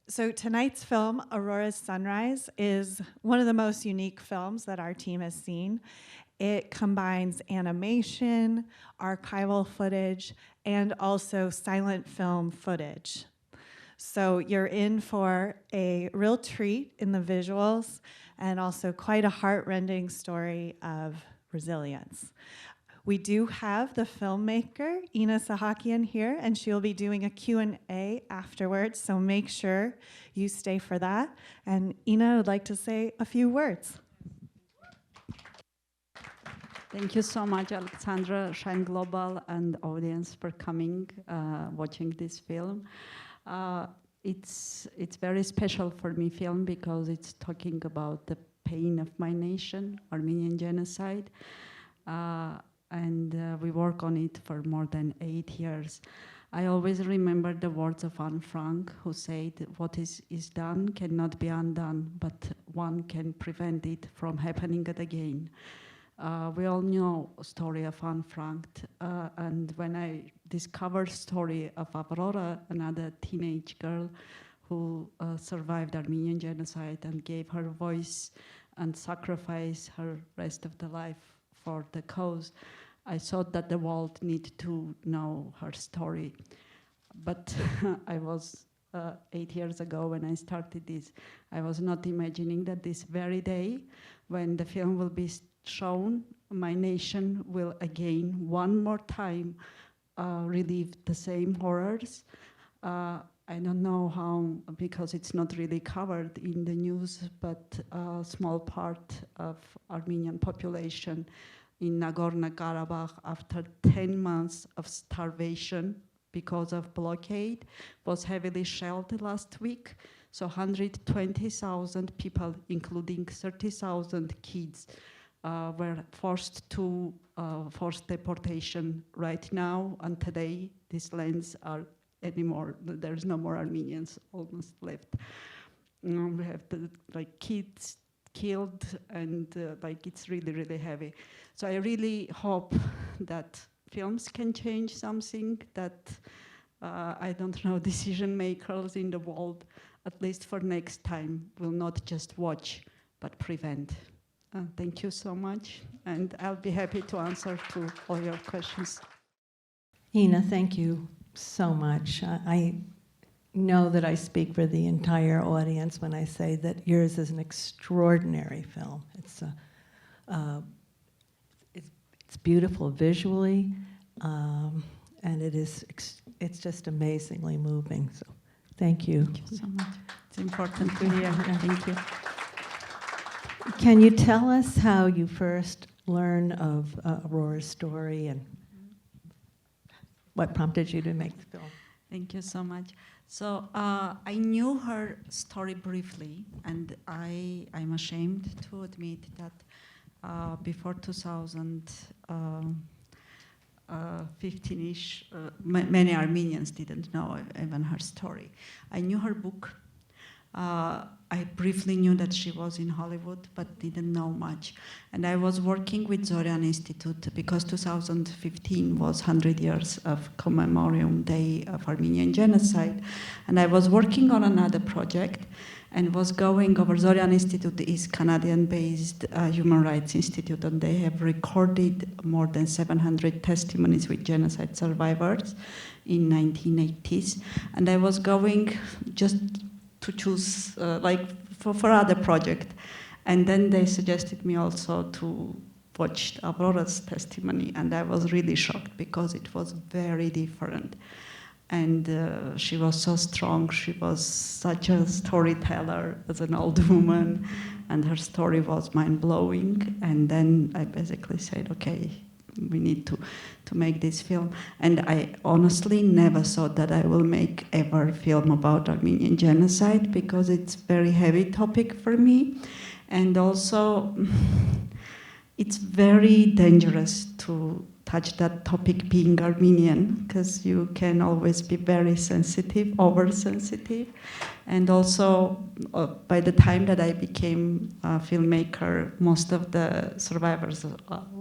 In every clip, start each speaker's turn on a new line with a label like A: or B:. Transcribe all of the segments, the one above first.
A: So tonight's film, Aurora's Sunrise, is one of the most unique films that our team has seen. It combines animation, archival footage, and also silent film footage. So you're in for a real treat in the visuals and also quite a heart-rending story of resilience. We do have the filmmaker, Sahakyan, here, and she'll be doing a Q&A afterwards, so make sure you stay for that. And Ina would like to say a few words.
B: Thank you so much, Alexandra, Shine Global, and audience for coming, watching this film. It's very special for me film because it's talking about the pain of my nation, Armenian genocide. And we work on it for more than 8 years. I always remember the words of Anne Frank, who said, "What is done cannot be undone, but one can prevent it from happening again." We all know the story of Anne Frank, and when I discovered the story of Aurora, another teenage girl who survived Armenian genocide and gave her voice and sacrificed her rest of the life for the cause, I thought that the world needed to know her story. But I was 8 years ago when I started this, I was not imagining that this very day, when the film will be shown, my nation will again, one more time, relive the same horrors. I don't know how, because it's not really covered in the news, but a small part of Armenian population in Nagorno-Karabakh, after 10 months of starvation because of blockade, was heavily shelled last week. So 120,000 people, including 30,000 kids, were forced to forced deportation right now. And today, these lands are anymore. There's no more Armenians almost left. We have the kids killed, and it's really, really heavy. So I really hope that films can change something, that I don't know, decision makers in the world, at least for next time, will not just watch, but prevent. Thank you so much, and I'll be happy to answer to all your questions.
C: Ina, thank you so much. I know that I speak for the entire audience when I say that yours is an extraordinary film. It's beautiful visually, and it's just amazingly moving. So, thank you.
B: Thank you so much. It's important to hear. Thank you.
C: Can you tell us how you first learned of Aurora's story and what prompted you to make the film?
B: Thank you so much. So I knew her story briefly, and I'm ashamed to admit that before 2015-ish, many Armenians didn't know even her story. I knew her book. I briefly knew that she was in Hollywood, but didn't know much. And I was working with Zorian Institute because 2015 was 100 years of Commemorium Day of Armenian Genocide. And I was working on another project and was going over. Zorian Institute is Canadian-based human rights institute, and they have recorded more than 700 testimonies with genocide survivors in 1980s. And I was going just to choose for other project. And then they suggested me also to watch Aurora's testimony, and I was really shocked because it was very different. And she was so strong, she was such a storyteller as an old woman, and her story was mind-blowing. And then I basically said, okay, we need to make this film. And I honestly never thought that I will make ever a film about Armenian genocide, because it's a very heavy topic for me. And also, it's very dangerous to touch that topic being Armenian, because you can always be very sensitive, oversensitive. And also, by the time that I became a filmmaker, most of the survivors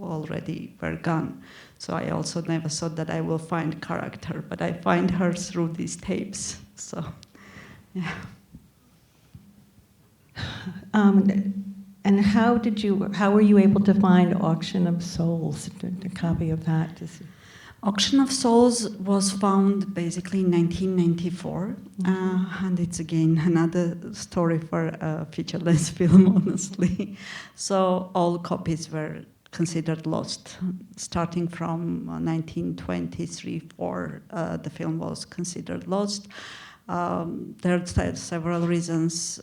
B: already were gone. So I also never thought that I will find character, but I find her through these tapes. So, yeah.
C: And how were you able to find Auction of Souls, a copy of that?
B: Auction of Souls was found basically in 1994, and it's again another story for a feature-length film, honestly. So all copies were considered lost. Starting from 1923-4, the film was considered lost. There are several reasons.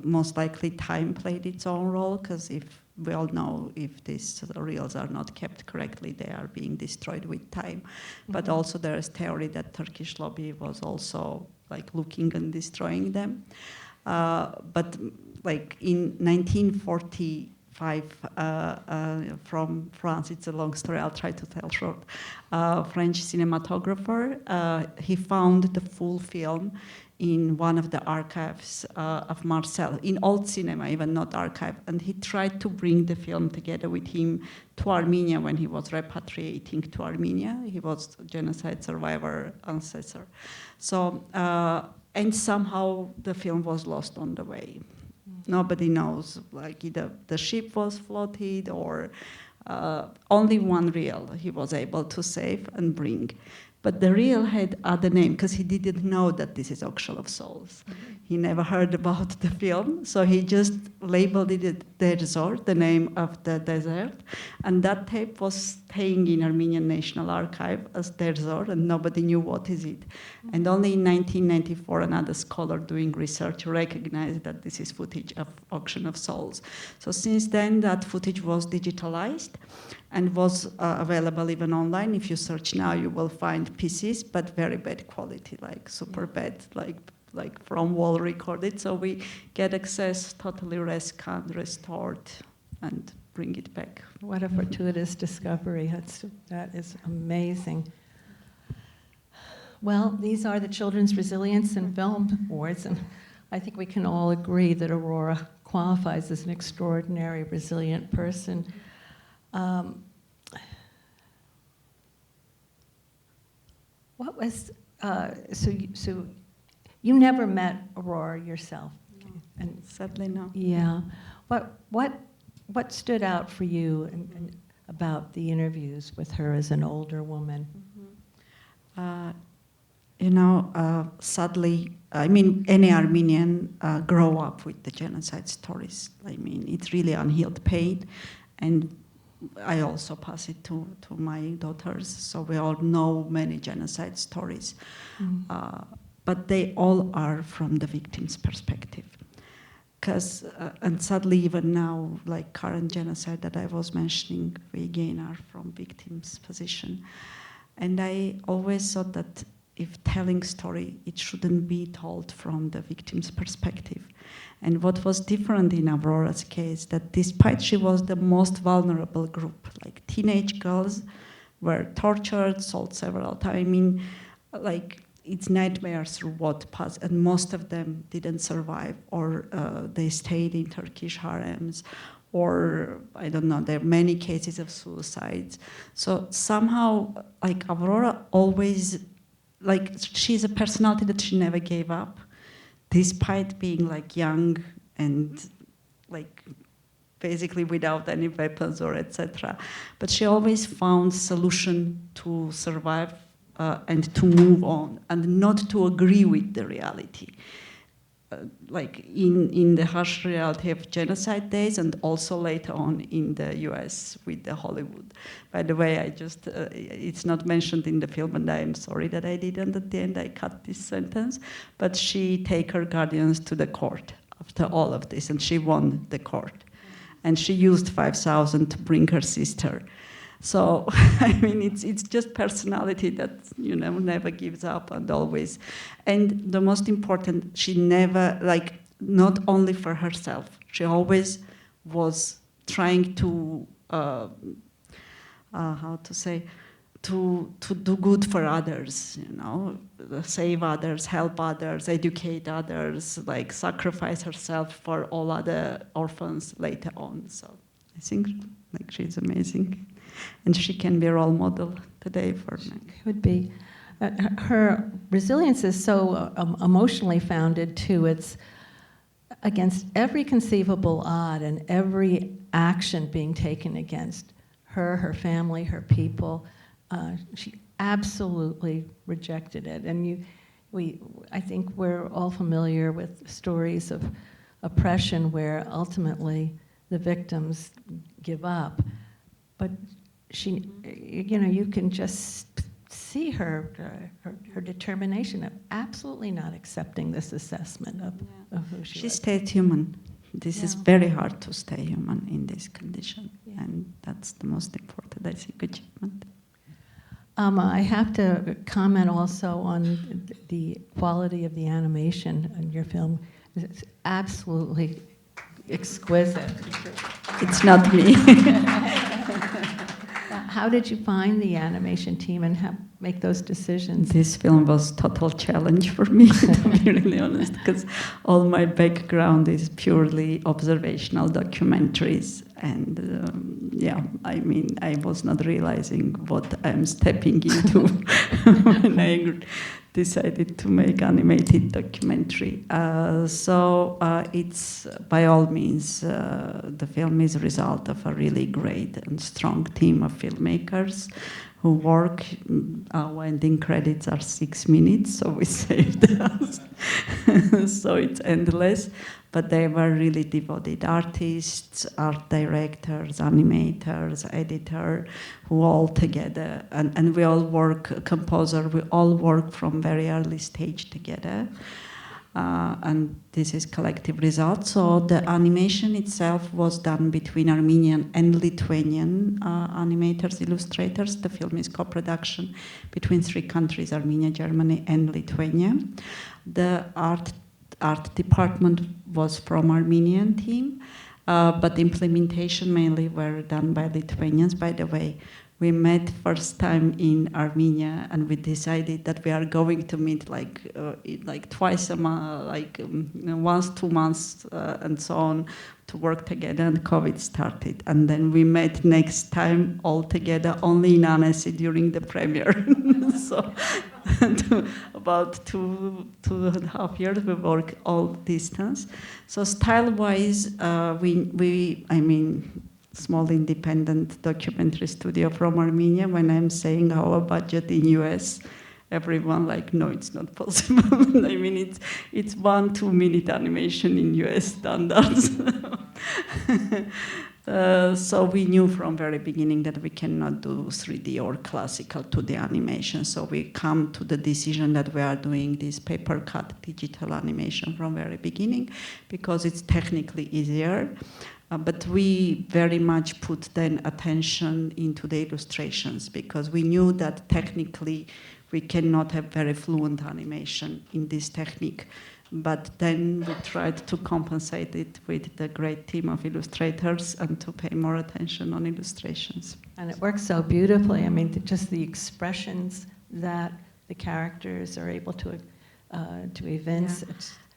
B: Most likely time played its own role, because if we all know if these reels are not kept correctly, they are being destroyed with time. But also there is theory that Turkish lobby was also like looking and destroying them. But like in 1945, from France, it's a long story, I'll try to tell short. French cinematographer, he found the full film in one of the archives of Marseille, in old cinema, even not archive, and he tried to bring the film together with him to Armenia when he was repatriating to Armenia. He was a genocide survivor ancestor. So, and somehow the film was lost on the way. Nobody knows, like either the ship was floated or only one reel he was able to save and bring. But the reel had other name, because he didn't know that this is Auction of Souls. He never heard about the film, so he just labeled it Desert, the name of the desert. And that tape was staying in Armenian National Archive as Desert, and nobody knew what is it. And only in 1994, another scholar doing research recognized that this is footage of Auction of Souls. So since then, that footage was digitalized and was available even online. If you search now, you will find pieces, but very bad quality, like super bad, like from wall recorded. So we get access, totally rescanned, restored, and bring it back.
C: What a fortuitous discovery. That is amazing. Well, these are the Children's Resilience in Film Awards, and I think we can all agree that Aurora qualifies as an extraordinary, resilient person. What was, so you never met Aurora yourself?
B: No.
C: And
B: Sadly, no.
C: yeah. What stood out for you and about the interviews with her as an older woman?
B: Sadly, I mean, any Armenian grow up with the genocide stories. I mean, it's really unhealed pain, and I also pass it to my daughters, so we all know many genocide stories. But they all are from the victim's perspective. Because, and sadly, even now, like current genocide that I was mentioning, we again are from victim's position. And I always thought that if telling story, it shouldn't be told from the victim's perspective. And what was different in Aurora's case, that despite she was the most vulnerable group, like teenage girls were tortured, sold several times. I mean, like, it's nightmares through what passed, and most of them didn't survive, or they stayed in Turkish harems, or I don't know, there are many cases of suicides. So somehow, like, Aurora always, like, she's a personality that she never gave up, despite being like young and like basically without any weapons or etc. But she always found solution to survive and to move on, and not to agree with the reality. Like in the harsh reality of genocide days, and also later on in the US with the Hollywood. By the way, I just, it's not mentioned in the film, and I am sorry that I didn't at the end, I cut this sentence, but she take her guardians to the court after all of this, and she won the court. And she used 5,000 to bring her sister. So, I mean, it's just personality that, you know, never gives up and always. And the most important, she never, like, not only for herself, she always was trying to how to say, to do good for others, save others, help others, educate others, like sacrifice herself for all other orphans later on. So I think like she's amazing, and she can be a role model today for me.
C: Could be. Her resilience is so emotionally founded too. It's against every conceivable odd and every action being taken against her, her family, her people. She absolutely rejected it. And I think we're all familiar with stories of oppression where ultimately the victims give up. But she, you can just see her determination of absolutely not accepting this assessment of who she was.
B: Stayed human. This is very hard to stay human in this condition. Yeah. And that's the most important, I think, achievement.
C: I have to comment also on the quality of the animation in your film. It's absolutely exquisite.
B: It's not me.
C: How did you find the animation team and make those decisions?
B: This film was a total challenge for me, to be really honest, because all my background is purely observational documentaries. And I was not realizing what I'm stepping into when I decided to make animated documentary. It's, by all means, the film is a result of a really great and strong team of filmmakers who work. Our ending credits are 6 minutes, so we saved us. So it's endless. But they were really devoted artists, art directors, animators, editor, who all together, and we all work, composer, we all work from very early stage together. And this is collective result. So the animation itself was done between Armenian and Lithuanian animators, illustrators. The film is co-production between 3 countries, Armenia, Germany, and Lithuania. The art department was from Armenian team, but implementation mainly were done by Lithuanians. By the way, we met first time in Armenia, and we decided that we are going to meet like twice a month, once 2 months, and so on, to work together. And COVID started, and then we met next time all together only in Annecy during the premiere. So about two and a half years we work all distance. So style-wise, small independent documentary studio from Armenia. When I'm saying our budget in US, everyone no, it's not possible. It's 1-2 minute animation in US standards. So we knew from very beginning that we cannot do 3D or classical 2D animation. So we come to the decision that we are doing this paper cut digital animation from very beginning because it's technically easier. But we very much put then attention into the illustrations because we knew that technically we cannot have very fluent animation in this technique. But then we tried to compensate it with the great team of illustrators and to pay more attention on illustrations.
C: And it works so beautifully. Just the expressions that the characters are able to evince.
B: Yeah.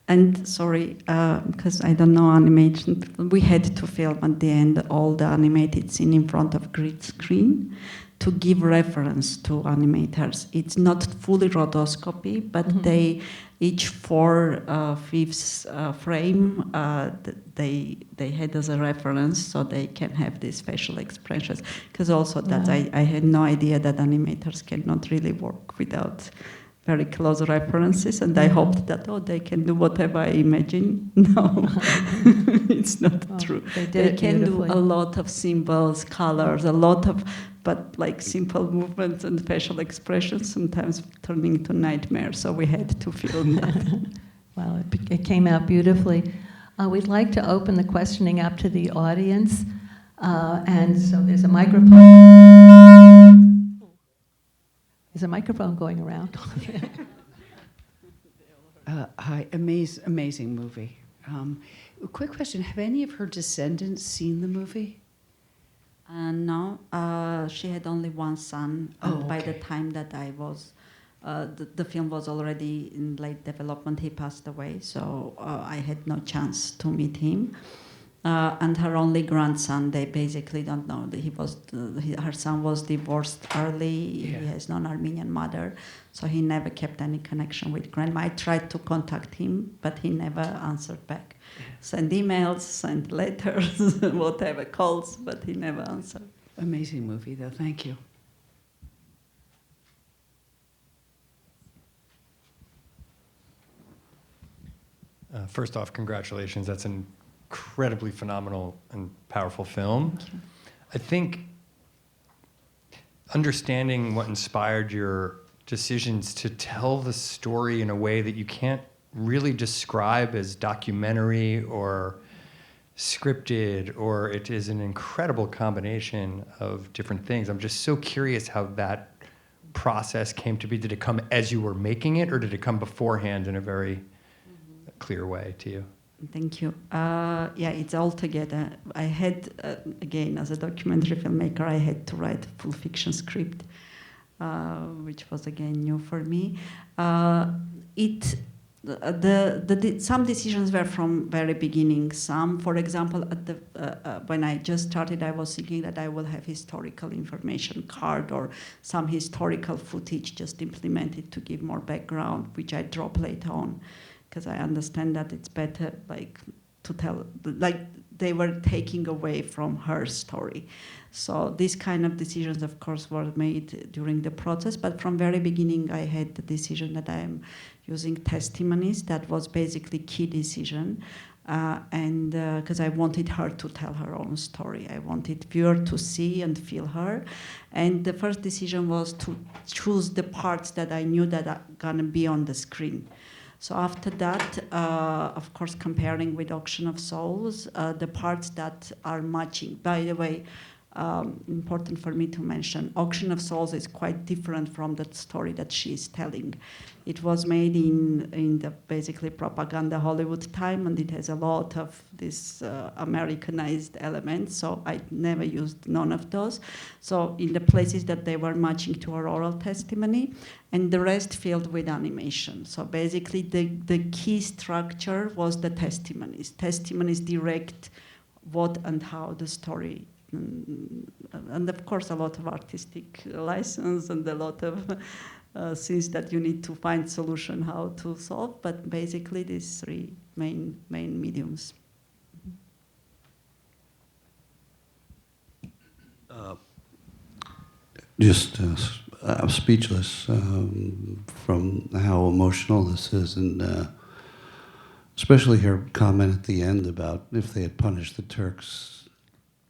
B: And sorry, because I don't know animation, we had to film at the end all the animated scene in front of green screen to give reference to animators. It's not fully rotoscopy, but they each 4/5 frame they had as a reference, so they can have these facial expressions. Because also that I had no idea that animators cannot really work without very close references, and I hoped that they can do whatever I imagine. No, it's not true. They can do a lot of symbols, colors, but simple movements and facial expressions sometimes turning into nightmares. So we had to film that.
C: Well, it came out beautifully. We'd like to open the questioning up to the audience, and so there's a microphone. There's a microphone going around.
D: Hi, amazing movie. Quick question, have any of her descendants seen the movie?
B: No, she had only one son.
D: Oh,
B: And by
D: okay.
B: the time that I was, the film was already in late development. He passed away, so I had no chance to meet him. And her only grandson, they basically don't know that her son was divorced early.
D: Yeah.
B: He has non-Armenian mother, so he never kept any connection with grandma. I tried to contact him, but he never answered back. Send emails, send letters, whatever, calls, but he never answered.
D: Amazing movie, though. Thank you.
E: First off, congratulations. That's an incredibly phenomenal and powerful film.
B: Thank you.
E: I think understanding what inspired your decisions to tell the story in a way that you can't really describe as documentary or scripted, or it is an incredible combination of different things. I'm just so curious how that process came to be. Did it come as you were making it, or did it come beforehand in a very clear way to you?
B: Thank you. Yeah, it's all together. I had, again, as a documentary filmmaker, I had to write a full fiction script, which was again new for me. Some decisions were from very beginning. Some, for example, when I just started, I was thinking that I will have historical information card or some historical footage just implemented to give more background, which I drop later on, because I understand that it's better, like, to tell, like, they were taking away from her story. So these kind of decisions, of course, were made during the process, but from very beginning, I had the decision that I am using testimonies. That was basically key decision, and because I wanted her to tell her own story. I wanted viewer to see and feel her, and the first decision was to choose the parts that I knew that are gonna be on the screen. So after that, of course, comparing with Auction of Souls, the parts that are matching. By the way, important for me to mention, Auction of Souls is quite different from the story that she is telling. It was made in the basically propaganda Hollywood time, and it has a lot of this Americanized elements, so I never used none of those. So in the places that they were matching to her oral testimony, and the rest filled with animation. So basically the key structure was the testimonies. Testimonies direct what and how the story, and of course a lot of artistic license and a lot of things that you need to find solution how to solve, but basically these three main mediums.
F: I'm speechless from how emotional this is, and especially her comment at the end about if they had punished the Turks,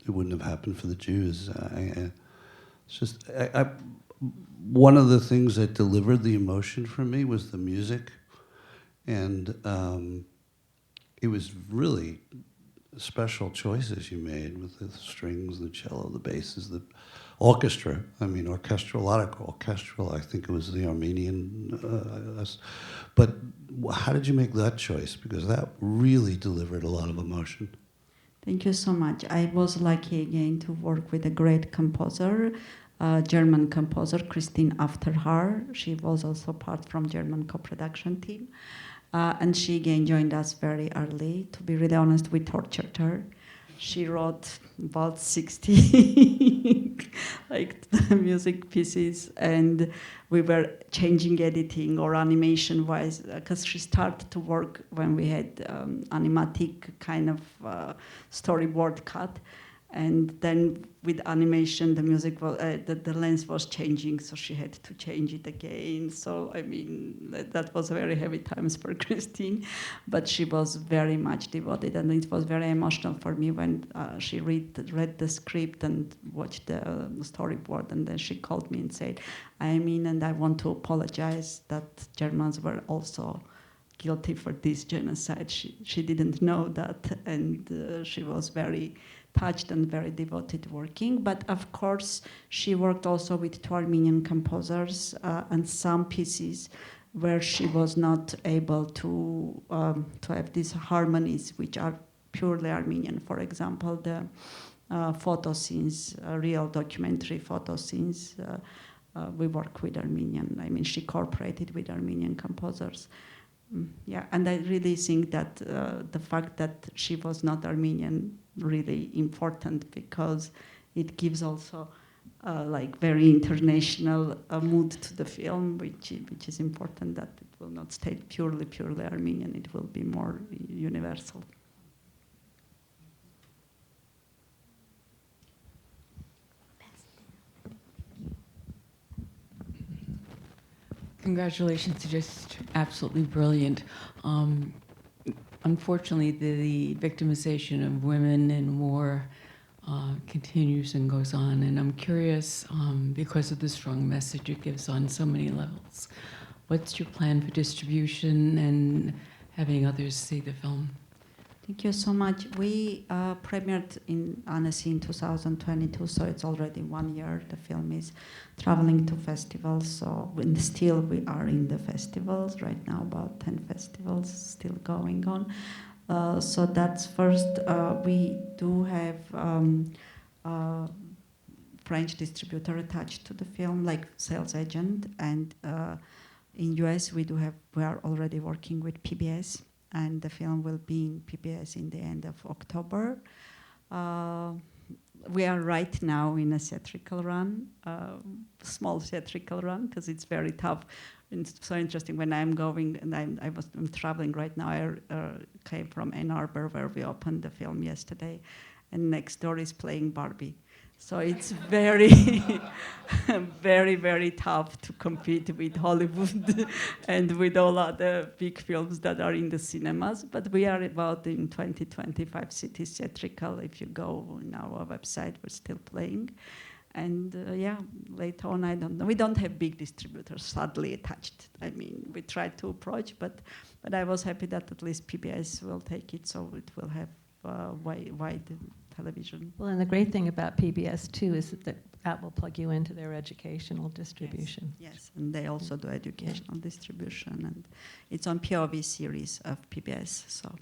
F: it wouldn't have happened for the Jews. It's just one of the things that delivered the emotion for me was the music, and it was really special choices you made with the strings, the cello, the basses, the orchestra. I mean, orchestral, a lot of orchestral. I think it was the Armenian. But how did you make that choice? Because that really delivered a lot of emotion.
B: Thank you so much. I was lucky again to work with a great composer, German composer, Christine Afterhaar. She was also part from German co-production team. And she again joined us very early. To be really honest, we tortured her. She wrote about 60 like music pieces, and we were changing editing or animation wise, because she started to work when we had animatic kind of storyboard cut. And then with animation, the music was, the lens was changing, so she had to change it again. So, I mean, that was very heavy times for Christine, but she was very much devoted, and it was very emotional for me when she read the script and watched the storyboard, and then she called me and said, I mean, and I want to apologize that Germans were also guilty for this genocide. She didn't know that, and she was very touched and very devoted working. But of course, she worked also with two Armenian composers and some pieces where she was not able to have these harmonies, which are purely Armenian. For example, photo scenes, real documentary photo scenes. We work with Armenian. I mean, she cooperated with Armenian composers. Yeah, and I really think that the fact that she was not Armenian really important, because it gives also like very international mood to the film, which is important, that it will not stay purely Armenian. It will be more universal.
D: Congratulations, just absolutely brilliant. Unfortunately, the victimization of women in war continues and goes on, and I'm curious, because of the strong message it gives on so many levels, what's your plan for distribution and having others see the film?
B: Thank you so much. We premiered in Annecy in 2022, so it's already 1 year. The film is traveling to festivals, so still we are in the festivals right now, about 10 festivals still going on. So that's first. We do have French distributor attached to the film, like sales agent, and in US we are already working with PBS. And the film will be in PBS in the end of October. We are right now in a theatrical run, small theatrical run, because it's very tough. It's so interesting when I'm going, and I'm traveling right now. I came from Ann Arbor, where we opened the film yesterday, and next door is playing Barbie. So it's very, very, very tough to compete with Hollywood and with all other big films that are in the cinemas. But we are about in 20-25 cities theatrical. If you go on our website, we're still playing. And yeah, later on, I don't know. We don't have big distributors, sadly, attached. I mean, we tried to approach, but I was happy that at least PBS will take it, so it will have wide television.
C: Well, and the great thing about PBS too is that will plug you into their educational distribution.
B: Yes, and they also do educational distribution, and it's on POV series of PBS. So